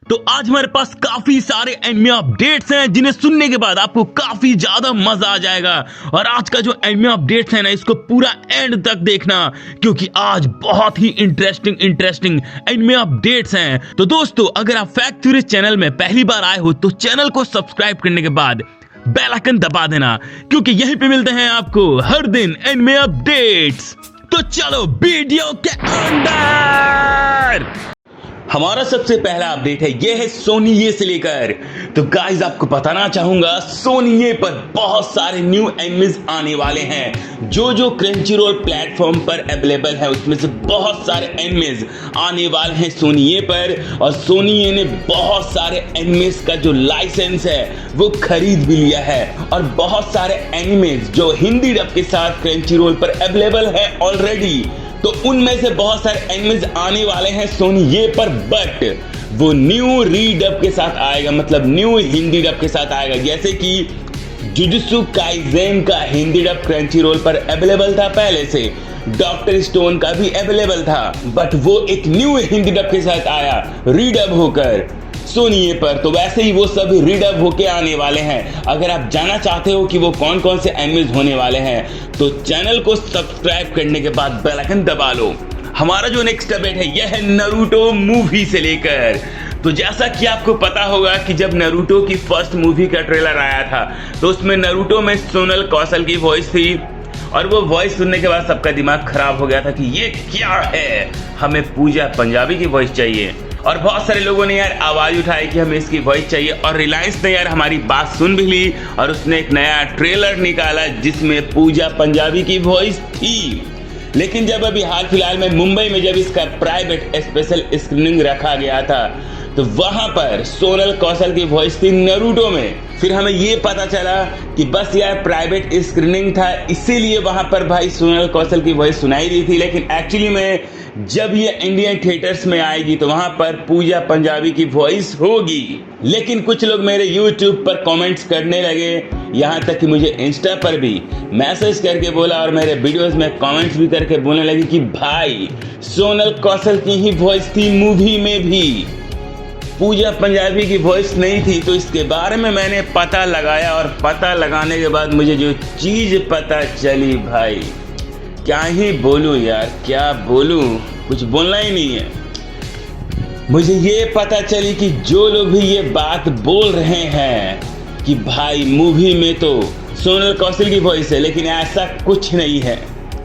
तो आज हमारे पास काफी सारे एनिमे अपडेट्स हैं जिन्हें सुनने के बाद आपको काफी ज्यादा मजा आ जाएगा। और आज का जो एनिमे अपडेट्स है ना, इसको पूरा एंड तक देखना क्योंकि आज बहुत ही इंटरेस्टिंग एनिमे अपडेट्स हैं। तो दोस्तों, अगर आप फैक्ट थ्योरी चैनल में पहली बार आए हो तो चैनल को सब्सक्राइब करने के बाद बेल आइकन दबा देना क्योंकि यहीं पे मिलते हैं आपको हर दिन एनिमे अपडेट्स। तो चलो वीडियो के अंदर। हमारा सबसे पहला अपडेट है, यह है सोनी ये से लेकर। तो गाइस, आपको बताना चाहूंगा सोनी ये पर बहुत सारे न्यू एनिमेज आने वाले हैं। जो क्रंचीरोल प्लेटफॉर्म पर अवेलेबल है उसमें से बहुत सारे एनिमेज आने वाले हैं सोनी ये पर। और सोनी ये ने बहुत सारे एनिमेज का जो लाइसेंस है वो खरीद भी लिया है। और बहुत सारे एनिमेज जो हिंदी डब के साथ क्रंचीरोल पर अवेलेबल है ऑलरेडी, तो उनमें से बहुत सारे एनिमेज आने वाले हैं सोनी ये पर, बट वो न्यू रीडब के साथ आएगा, मतलब न्यू हिंदी डब के साथ आएगा। जैसे कि जुजुत्सु काइसेन का हिंदी डब क्रंचीरोल पर अवेलेबल था पहले से, डॉक्टर स्टोन का भी अवेलेबल था, बट वो एक न्यू हिंदी डब के साथ आया रीडब होकर सोनी ये पर। तो वैसे ही वो सभी रीडअप होके आने वाले हैं। अगर आप जानना चाहते हो कि वो कौन कौन से एनिमेज होने वाले हैं तो चैनल को सब्सक्राइब करने के बाद बेल आइकन दबा लो। हमारा जो नेक्स्ट अपडेट है यह है नारुतो मूवी से लेकर। तो जैसा कि आपको पता होगा कि जब नारुतो की फर्स्ट मूवी का ट्रेलर आया था तो उसमें नारुतो में सोनल कौशल की वॉइस थी। और वो वॉइस सुनने के बाद सबका दिमाग खराब हो गया था कि ये क्या है, हमें पूजा पंजाबी की वॉइस चाहिए। और बहुत सारे लोगों ने यार आवाज उठाई कि हमें इसकी वॉइस चाहिए। और रिलायंस ने यार हमारी बात सुन भी ली और उसने एक नया ट्रेलर निकाला जिसमें पूजा पंजाबी की वॉइस थी। लेकिन जब अभी हाल फिलहाल में मुंबई में जब इसका प्राइवेट स्पेशल स्क्रीनिंग रखा गया था तो वहां पर सोनल कौशल की वॉइस थी नारुतो में। फिर हमें ये पता चला कि बस यार प्राइवेट स्क्रीनिंग था इसीलिए वहां पर भाई सोनल कौशल की वॉइस सुनाई दी थी। लेकिन एक्चुअली में जब ये इंडियन थिएटर्स में आएगी तो वहां पर पूजा पंजाबी की वॉइस होगी। लेकिन कुछ लोग मेरे YouTube पर कमेंट्स करने लगे, यहाँ तक कि मुझे इंस्टा पर भी मैसेज करके बोला और मेरे वीडियोस में कमेंट्स भी करके बोलने लगे कि भाई सोनल कौशल की ही वॉइस थी मूवी में भी, पूजा पंजाबी की वॉइस नहीं थी। तो इसके बारे में मैंने पता लगाया और पता लगाने के बाद मुझे जो चीज़ पता चली भाई, क्या ही बोलूं यार, क्या बोलूं, कुछ बोलना ही नहीं है। मुझे ये पता चली कि जो लोग भी ये बात बोल रहे हैं कि भाई मूवी में तो सोनल कौशल की वॉइस है, लेकिन ऐसा कुछ नहीं है।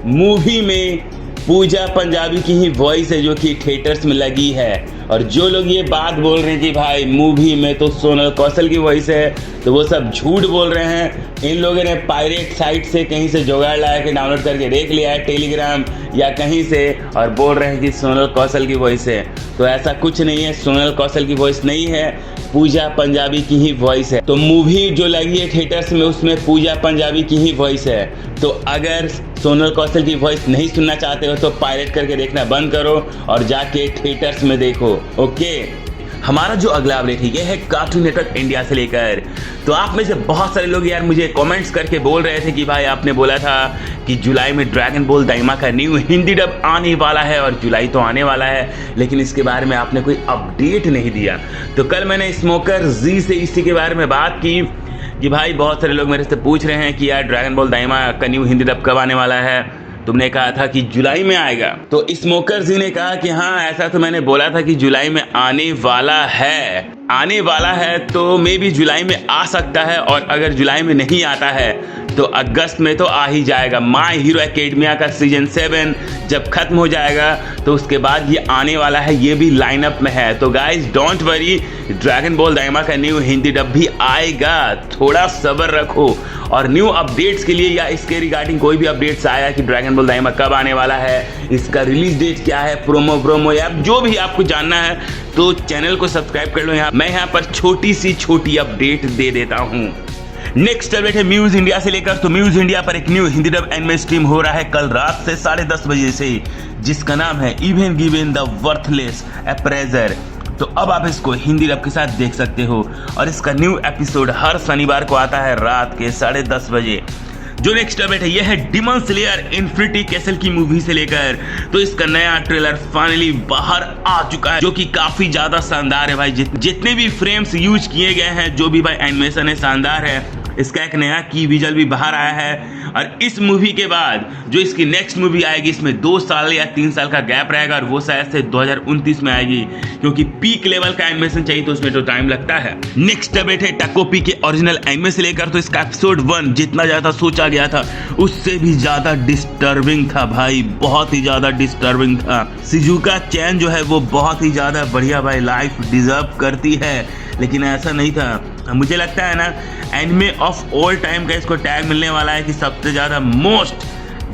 मूवी में पूजा पंजाबी की ही वॉइस है जो कि थिएटर्स में लगी है। और जो लोग ये बात बोल रहे हैं कि भाई मूवी में तो सोनल कौशल की वॉइस है, तो वो सब झूठ बोल रहे हैं। इन लोगों ने पायरेट साइट से कहीं से जुगाड़ लगा के डाउनलोड करके देख लिया है, टेलीग्राम या कहीं से, और बोल रहे हैं कि सोनल कौशल की वॉइस है। तो ऐसा कुछ नहीं है, सोनल कौशल की वॉइस नहीं है, पूजा पंजाबी की ही वॉइस है। तो मूवी जो लगी है थिएटर्स में उसमें पूजा पंजाबी की ही वॉइस है। तो अगर सोनल कौशल की वॉइस नहीं सुनना चाहते हो तो पायरेट करके देखना बंद करो और जाके थिएटर्स में देखो। ओके, हमारा जो अगला अपडेट है यह है कार्टून नेटवर्क इंडिया से लेकर। तो आप में से बहुत सारे लोग यार मुझे कमेंट्स करके बोल रहे थे कि भाई आपने बोला था कि जुलाई में ड्रैगन बॉल दाइमा का न्यू हिंदी डब आने वाला है, और जुलाई तो आने वाला है लेकिन इसके बारे में आपने कोई अपडेट नहीं दिया। तो कल मैंने स्मोकर जी से इसी के बारे में बात की कि भाई बहुत सारे लोग मेरे से पूछ रहे हैं कि यार ड्रैगन बॉल दाइमा का न्यू हिंदी डब कब आने वाला है। तुमने कहा था कि जुलाई में आएगा, तो स्मोकर जी ने कहा कि हाँ ऐसा तो मैंने बोला था कि जुलाई में आने वाला है, तो मे भी जुलाई में आ सकता है। और अगर जुलाई में नहीं आता है तो अगस्त में तो आ ही जाएगा। माय हीरो एकेडमिया का सीजन 7 जब खत्म हो जाएगा तो उसके बाद ये आने वाला है, ये भी लाइनअप में है। तो guys don't worry, Dragon Ball Daima का न्यू हिंदी डब भी आएगा, थोड़ा सब्र रखो। और न्यू अपडेट्स के लिए या इसके रिगार्डिंग कोई भी अपडेट्स आया कि ड्रैगन बॉल दाइमा कब आने वाला है, इसका रिलीज डेट क्या है, प्रोमो या जो भी आपको जानना है तो चैनल को सब्सक्राइब कर लो। मैं यहाँ पर छोटी अपडेट दे देता हूँ। नेक्स्ट अपडेट है म्यूज इंडिया से लेकर। तो म्यूज इंडिया पर एक new Hindi dub anime stream हो रहा है कल रात से 10:30 बजे से, जिसका नाम है even given the worthless appraisal. तो अब आप इसको हिंदी डब के साथ देख सकते हो और इसका न्यू एपिसोड हर शनिवार को आता है रात के 10:30 बजे। जो नेक्स्ट अपडेट है ये है डिमन स्लेयर इन्फिनिटी कैसल की मूवी से लेकर। तो इसका नया ट्रेलर फाइनली बाहर आ चुका है, जो कि काफी ज्यादा शानदार है भाई। जितने भी फ्रेम्स यूज किए गए हैं, जो भी भाई एनिमेशन है, शानदार है। इसका एक नया की विजुअल भी बाहर आया है। और इस मूवी के बाद जो इसकी नेक्स्ट मूवी आएगी, इसमें 2 साल या 3 साल का गैप रहेगा और वो शायद से 2029 में आएगी, क्योंकि पीक लेवल का एनिमेशन चाहिए तो उसमें तो टाइम लगता है। नेक्स्ट अपडेट है टाकोपी के ओरिजिनल एनिमे से लेकर। तो इसका एपिसोड 1 जितना ज्यादा सोचा गया था उससे भी ज्यादा डिस्टर्बिंग था भाई, बहुत ही ज्यादा डिस्टर्बिंग था। शिजुका चैन जो है वो बहुत ही ज्यादा बढ़िया भाई लाइफ डिजर्व करती है, लेकिन ऐसा नहीं था। मुझे लगता है ना एनिमे ऑफ ऑल टाइम का इसको टैग मिलने वाला है कि सबसे ज्यादा मोस्ट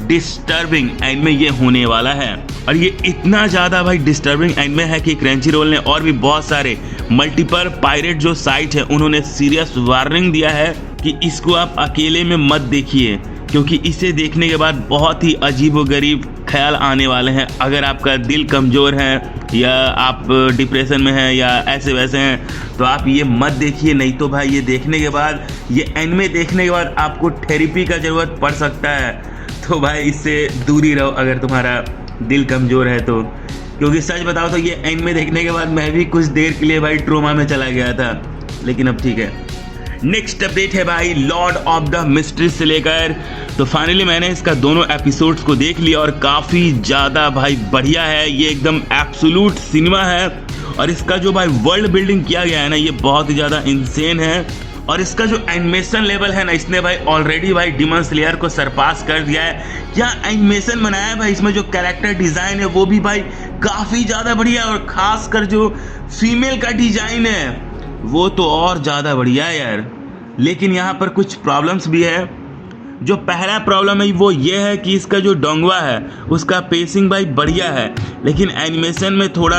डिस्टर्बिंग एनिमे ये होने वाला है। और ये इतना ज्यादा भाई डिस्टर्बिंग एनिमे है कि क्रंचीरोल ने और भी बहुत सारे मल्टीपल पायरेट जो साइट है उन्होंने सीरियस वार्निंग दिया है कि इसको आप अकेले में मत देखिए, क्योंकि इसे देखने के बाद बहुत ही अजीबोगरीब ख्याल आने वाले हैं। अगर आपका दिल कमज़ोर है या आप डिप्रेशन में हैं या ऐसे वैसे हैं तो आप ये मत देखिए, नहीं तो भाई ये देखने के बाद, ये एनिमे देखने के बाद आपको थेरेपी का ज़रूरत पड़ सकता है। तो भाई इससे दूरी रहो अगर तुम्हारा दिल कमज़ोर है तो, क्योंकि सच बताओ तो ये एनिमे देखने के बाद मैं भी कुछ देर के लिए भाई ट्रोमा में चला गया था, लेकिन अब ठीक है। नेक्स्ट अपडेट है भाई लॉर्ड ऑफ द मिस्ट्रीज से लेकर। तो फाइनली मैंने इसका दोनों एपिसोड्स को देख लिया और काफ़ी ज़्यादा भाई बढ़िया है। ये एकदम एब्सोल्यूट सिनेमा है और इसका जो भाई वर्ल्ड बिल्डिंग किया गया है ना, ये बहुत ही ज़्यादा इंसेन है। और इसका जो एनिमेशन लेवल है ना, इसने भाई ऑलरेडी भाई डिमन स्लेयर को सरपास कर दिया है। क्या एनिमेशन बनाया है भाई, इसमें जो कैरेक्टर डिज़ाइन है वो भी भाई काफ़ी ज़्यादा बढ़िया है, और ख़ासकर जो फीमेल का डिज़ाइन है वो तो और ज़्यादा बढ़िया है यार। लेकिन यहाँ पर कुछ प्रॉब्लम्स भी है। जो पहला प्रॉब्लम है वो ये है कि इसका जो डोंगवा है उसका पेसिंग भाई बढ़िया है, लेकिन एनिमेशन में थोड़ा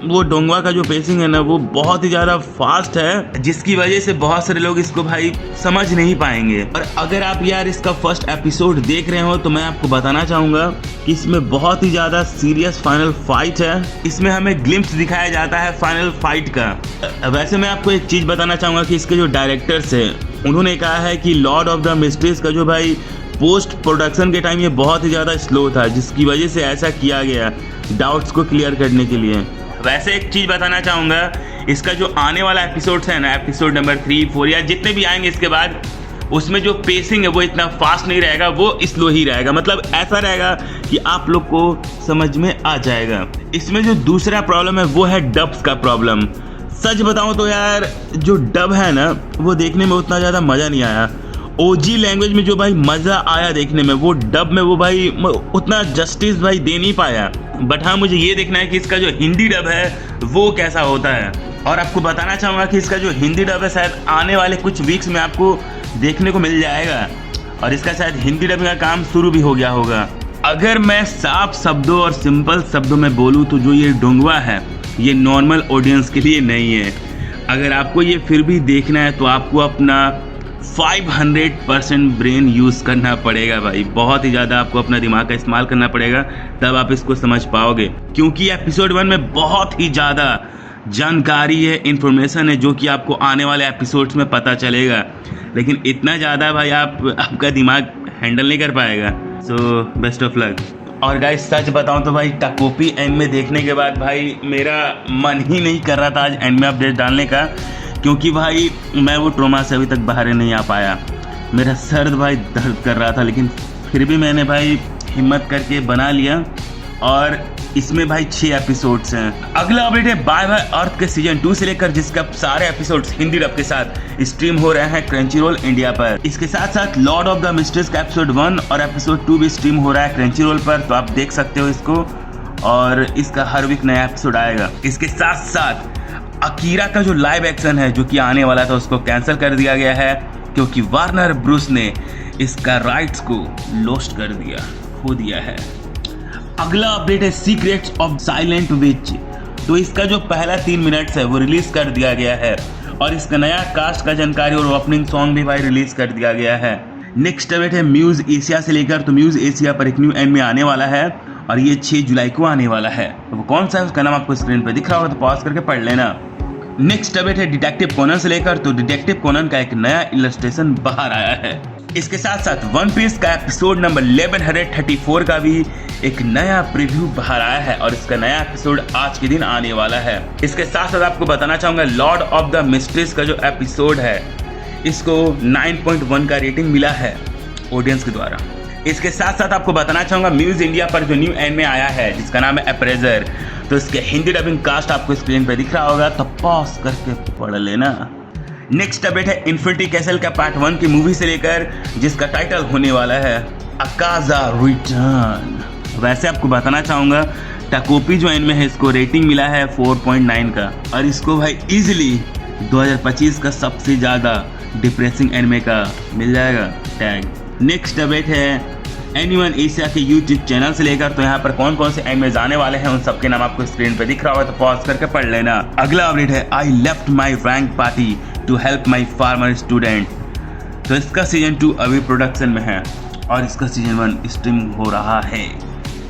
वो डोंगवा का जो पेसिंग है ना वो बहुत ही ज़्यादा फास्ट है, जिसकी वजह से बहुत सारे लोग इसको भाई समझ नहीं पाएंगे। और अगर आप यार इसका फर्स्ट एपिसोड देख रहे हो तो मैं आपको बताना चाहूँगा कि इसमें बहुत ही ज़्यादा सीरियस फाइनल फाइट है। इसमें हमें ग्लिम्प्स दिखाया जाता है फाइनल फाइट का। वैसे मैं आपको एक चीज़ बताना चाहूँगा कि इसके जो डायरेक्टर्स हैं उन्होंने कहा है कि लॉर्ड ऑफ द मिस्ट्रीज का जो भाई पोस्ट प्रोडक्शन के टाइम ये बहुत ही ज़्यादा स्लो था, जिसकी वजह से ऐसा किया गया डाउट्स को क्लियर करने के लिए। वैसे एक चीज़ बताना चाहूँगा, इसका जो आने वाला एपिसोड्स है ना, एपिसोड नंबर 3, 4 या जितने भी आएंगे इसके बाद, उसमें जो पेसिंग है वो इतना फास्ट नहीं रहेगा, वो स्लो ही रहेगा। मतलब ऐसा रहेगा कि आप लोग को समझ में आ जाएगा। इसमें जो दूसरा प्रॉब्लम है वो है डब्स का प्रॉब्लम। सच बताऊं तो यार जो डब है ना वो देखने में उतना ज़्यादा मज़ा नहीं आया। ओजी लैंग्वेज में जो भाई मज़ा आया देखने में, वो डब में वो भाई उतना जस्टिस भाई दे नहीं पाया। बट हाँ, मुझे ये देखना है कि इसका जो हिंदी डब है वो कैसा होता है। और आपको बताना चाहूँगा कि इसका जो हिंदी डब है शायद आने वाले कुछ वीक्स में आपको देखने को मिल जाएगा, और इसका शायद हिंदी डबिंग का काम शुरू भी हो गया होगा। अगर मैं साफ शब्दों और सिंपल शब्दों में बोलूँ तो जो ये डोंगवा है ये नॉर्मल ऑडियंस के लिए नहीं है। अगर आपको ये फिर भी देखना है तो आपको अपना 500% ब्रेन यूज़ करना पड़ेगा भाई, बहुत ही ज़्यादा आपको अपना दिमाग का इस्तेमाल करना पड़ेगा, तब आप इसको समझ पाओगे। क्योंकि एपिसोड 1 में बहुत ही ज़्यादा जानकारी है, इन्फॉर्मेशन है, जो कि आपको आने वाले एपिसोड्स में पता चलेगा, लेकिन इतना ज़्यादा भाई आपका दिमाग हैंडल नहीं कर पाएगा। So best of luck. और गाइस सच बताऊं तो भाई टाकोपी एनिमे देखने के बाद भाई मेरा मन ही नहीं कर रहा था आज एनिमे अपडेट डालने का, क्योंकि भाई मैं वो ट्रोमा से अभी तक बाहर नहीं आ पाया। मेरा सर भाई दर्द कर रहा था, लेकिन फिर भी मैंने भाई हिम्मत करके बना लिया। और इसमें भाई 6 एपिसोड्स हैं। अगला अपडेट है बाय बाय अर्थ के सीजन 2 से लेकर, जिसका सारे एपिसोड्स हिंदी डब के साथ स्ट्रीम हो रहे हैं क्रंचीरोल इंडिया पर। इसके साथ साथ लॉर्ड ऑफ द मिस्ट्रीज का एपिसोड 1 और एपिसोड 2 भी स्ट्रीम हो रहा है क्रंचीरोल पर, तो आप देख सकते हो इसको। और इसका हर वीक नया एपिसोड आएगा। इसके साथ साथ अकीरा का जो लाइव एक्शन है जो कि आने वाला था उसको कैंसिल कर दिया गया है, क्योंकि वार्नर ब्रूस ने इसका राइट्स को लॉस्ट कर दिया, खो दिया है। अगला अपडेट है सीक्रेट्स ऑफ साइलेंट विच। तो इसका जो पहला 3 मिनट्स है वो रिलीज कर दिया गया है, और इसका नया कास्ट का जानकारी और ओपनिंग सॉन्ग भी भाई रिलीज कर दिया गया है। नेक्स्ट अपडेट है म्यूज एशिया से लेकर। तो म्यूज एशिया पर एक न्यू एनिमे आने वाला है और ये 6 जुलाई को आने वाला है। तो वो कौन सा है उसका नाम आपको स्क्रीन पर दिख रहा होगा, तो पॉज करके पढ़ लेना। नेक्स्ट अपडेट है डिटेक्टिव कोनन से लेकर। तो डिटेक्टिव कोनन का एक नया इलस्ट्रेशन बाहर आया है। इसके साथ साथ वन पीस का एपिसोड नंबर 1134 का भी एक नया प्रीव्यू बाहर आया है और इसका नया एपिसोड आज के दिन आने वाला है। इसके साथ साथ आपको बताना चाहूंगा लॉर्ड ऑफ द मिस्ट्रीज का जो एपिसोड है इसको 9.1 का रेटिंग मिला है ऑडियंस के द्वारा। इसके साथ साथ आपको बताना चाहूंगा म्यूज इंडिया पर जो न्यू एनिमे आया है जिसका नाम है अप्रेजर, तो इसके हिंदी डबिंग कास्ट आपको स्क्रीन पे दिख रहा होगा, तो पॉज करके पढ़ लेना। नेक्स्ट अपडेट है इन्फिनिटी कैसल का पार्ट 1 की मूवी से लेकर जिसका टाइटल होने वाला है अकाजा रिटर्न। वैसे आपको बताना चाहूंगा टाकोपी जो एनिमे है इसको रेटिंग मिला है 4.9 का और इसको भाई इजीली 2025 का सबसे ज्यादा डिप्रेसिंग एनिमे का मिल जाएगा टैग। नेक्स्ट अपडेट है एनीवन एशिया के यूट्यूब चैनल से लेकर, तो यहाँ पर कौन कौन से एनिमेज आने वाले हैं उन सबके नाम आपको स्क्रीन पे दिख रहा होगा, तो पॉज करके पढ़ लेना। अगला अपडेट है I left my rank party to help my former student, तो इसका सीजन 2 अभी प्रोडक्शन में है और इसका सीजन 1 स्ट्रीम हो रहा है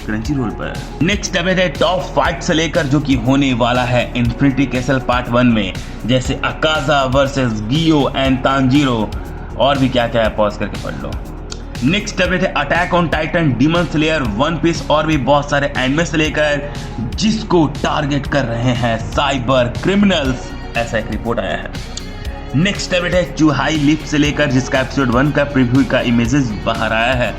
क्रंची रोल पर। नेक्स्ट अपडेट है टॉप फाइट से लेकर जो कि होने वाला है इन्फिनिटी कैसल पार्ट 1 में, जैसे Akaza versus Giyu and Tanjiro और भी क्या क्या है, पॉज करके पढ़ लो। नेक्स्ट अपडेट है attack on Titan, demon slayer, one piece और भी बहुत सारे एनिमे से लेकर जिसको टारगेट कर रहे हैं साइबर क्रिमिनल्स, ऐसा एक रिपोर्ट आया है। नेक्स्ट अपडेट है चूहाई लिप से लेकर जिसका एपिसोड 1 का प्रीव्यू का इमेजेस बाहर आया है।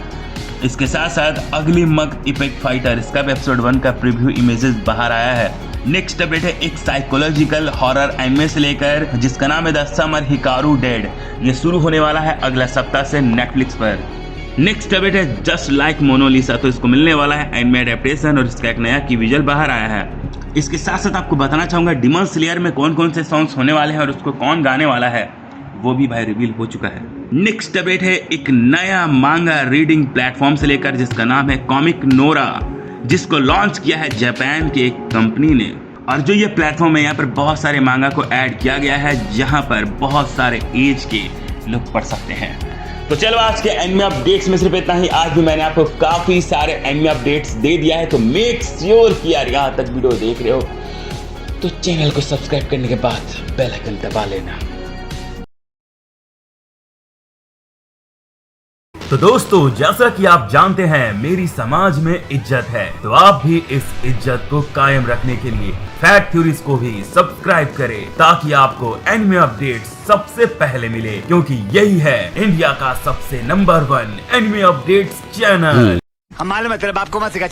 इसके साथ साथ अगली मग इपेक्ट फाइटर इसका भी एपिसोड 1 का प्रीव्यू इमेजेस बाहर आया है। नेक्स्ट अपडेट है एक साइकोलॉजिकल हॉरर एनिमे से लेकर जिसका नाम है द समर हिकारू डेड, ये शुरू होने वाला है अगला सप्ताह से नेटफ्लिक्स पर। नेक्स्ट अपडेट है जस्ट लाइक मोनालिसा, तो इसको मिलने वाला है एनिमे एडेप्टेशन और इसका एक नया की विजुअल बाहर आया है। इसके साथ साथ आपको बताना चाहूंगा डीमन स्लेयर में कौन कौन से सॉन्ग्स होने वाले हैं और उसको कौन गाने वाला है वो भी भाई रिवील हो चुका है। नेक्स्ट अपडेट है एक नया मांगा रीडिंग प्लेटफॉर्म से लेकर जिसका नाम है कॉमिक नोरा, जिसको लॉन्च किया है जापान की एक कंपनी ने, और जो ये प्लेटफॉर्म है यहाँ पर बहुत सारे मांगा को ऐड किया गया है जहाँ पर बहुत सारे एज के लोग पढ़ सकते हैं। तो चलो आज के एनिमे अपडेट्स में सिर्फ इतना ही। आज भी मैंने आपको काफी सारे एनिमे अपडेट्स दे दिया है, तो मेक श्योर कि यार यहाँ तक वीडियो देख रहे हो तो चैनल को सब्सक्राइब करने के बाद बेल आइकन दबा लेना। तो दोस्तों जैसा कि आप जानते हैं मेरी समाज में इज्जत है, तो आप भी इस इज्जत को कायम रखने के लिए फैक्ट थ्योरीज को भी सब्सक्राइब करें ताकि आपको एनिमे अपडेट्स सबसे पहले मिले, क्योंकि यही है इंडिया का सबसे नंबर 1 एनिमे अपडेट्स चैनल। हम मालूम है तेरे बाप को मत सिखा।